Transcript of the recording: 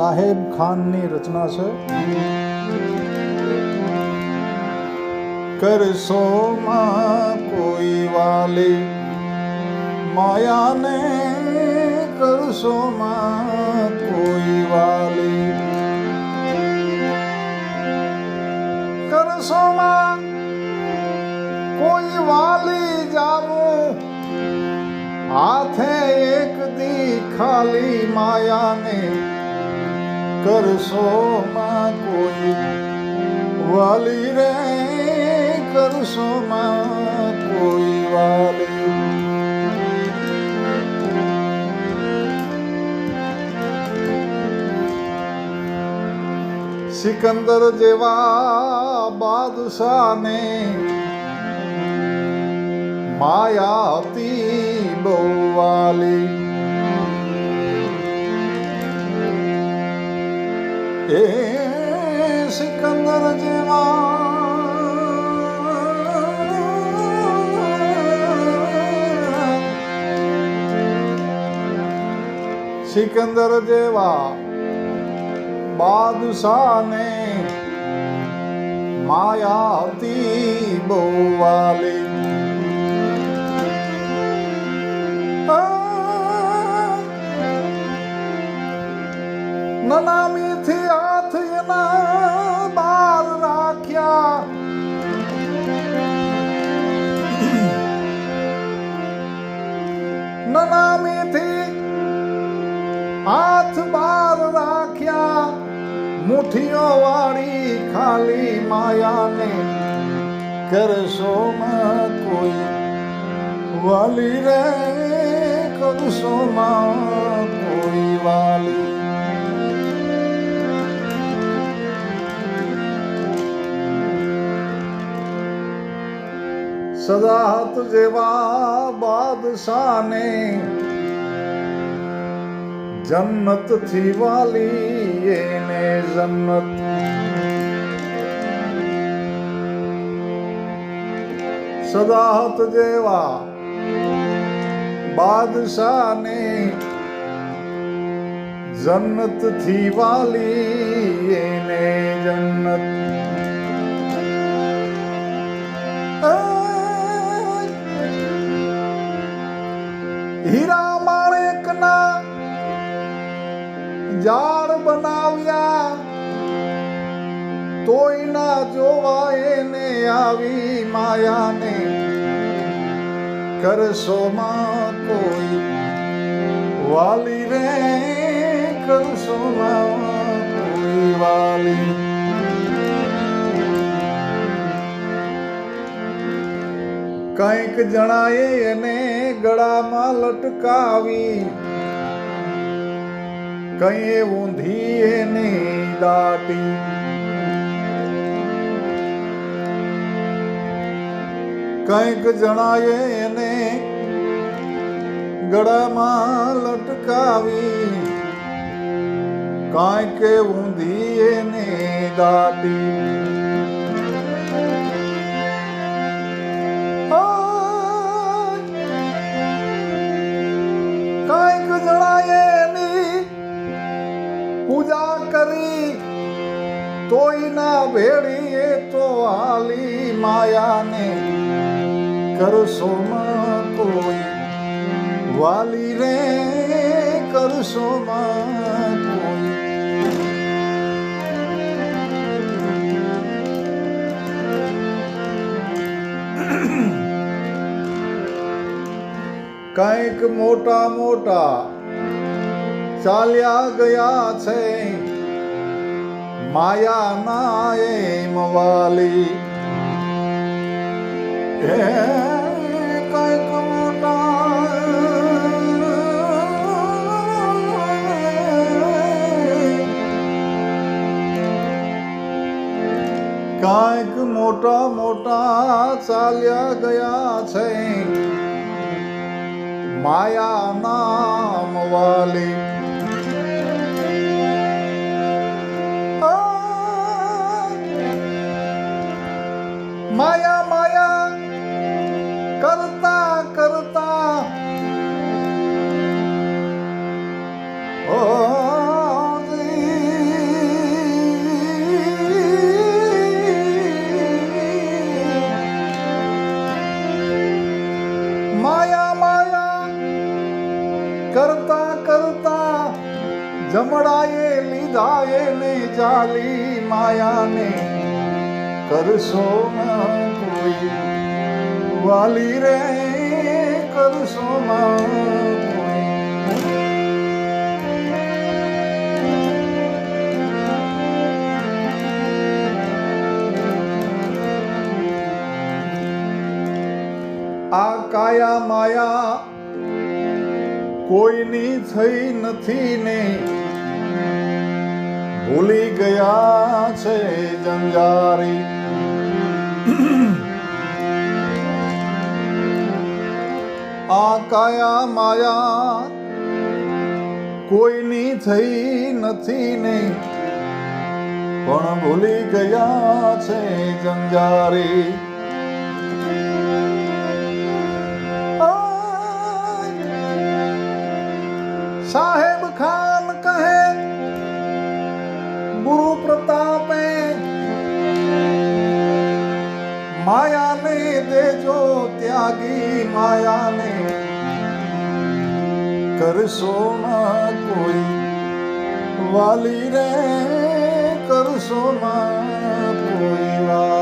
સાહેબ ખાનની રચના છે. કરશો માં કોઈ વાલી માયાને, કરશો માં કોઈ વાલી, કરશો માં કોઈ વાલી જાવું હાથે એક દી ખાલી માયાને, કરશો માં કોઈ વાલી રે, કરશો માં કોઈ વાલી. સિકંદર જેવા બાદશાહને માયા હતી બહુ વાલી, એ સિકંદર જેવા સિકંદર જેવા બાદશાહને માયા હતી બહુ વાલી. નનામીથી હાથ એના બાર રાખ્યા, નનામીથી હાથ બાર રાખ્યા, મુઠ્ઠીઓ વાળી ખાલી માયાને, કરશો માં કોઈ વાલી રે, કરશો માં કોઈ વાલી. સદાહત જેવા બાદશાહને જન્નત થી વાલી, એને જન્નત. સદાહત જેવા બાદશાહને જન્નત થી વાલી, એને જન્નત. હીરા માણેકના ઝાડ બનાવ્યા, તોય ના જોવા એને આવી માયાને, કરશો માં કોઈ વાલી રે, કરશો માં કોઈ વાલી. કંઈક જણાએ એને ગળામાં લટકાવી, કઈ ઊંધી એની દાટી, કંઈક જણાએ એને ગળામાં લટકાવી, કાંઈક ઊંધી એની દાટી. કાંઈક જણાએ એની પૂજા કરી, તોય ના ભેળી એ તો હાલી માયાને, કરશો માં કોઈ વાલી રે, કરશો માં કોઈ. કંઈક મોટા મોટા ચાલ્યા ગયા છે માયાના એમ વાલી, કંઈક મોટા કંઈક મોટા મોટા ચાલ્યા ગયા છે માયા નામ વાલી. માયા માયા કરતા કરતા ઓ કરતા કરતા જમડાએ લીધા એને જાલી માયાને કરશો ના કોઈ વાલી રે કરશો ના કોઈ. આ કાયા માયા કોઈની થઈ નથી ને ભૂલી ગયા છે જંજારી. આ કાયા માયા કોઈની થઈ નથી ને પણ ભૂલી ગયા છે જંજારી. સાહેબ ખાન કહે ગુરુ પ્રતાપે માયાને દેજો ત્યાગી માયાને કરશો ના કોઈ વાલી રે કરશો ના કોઈ વા.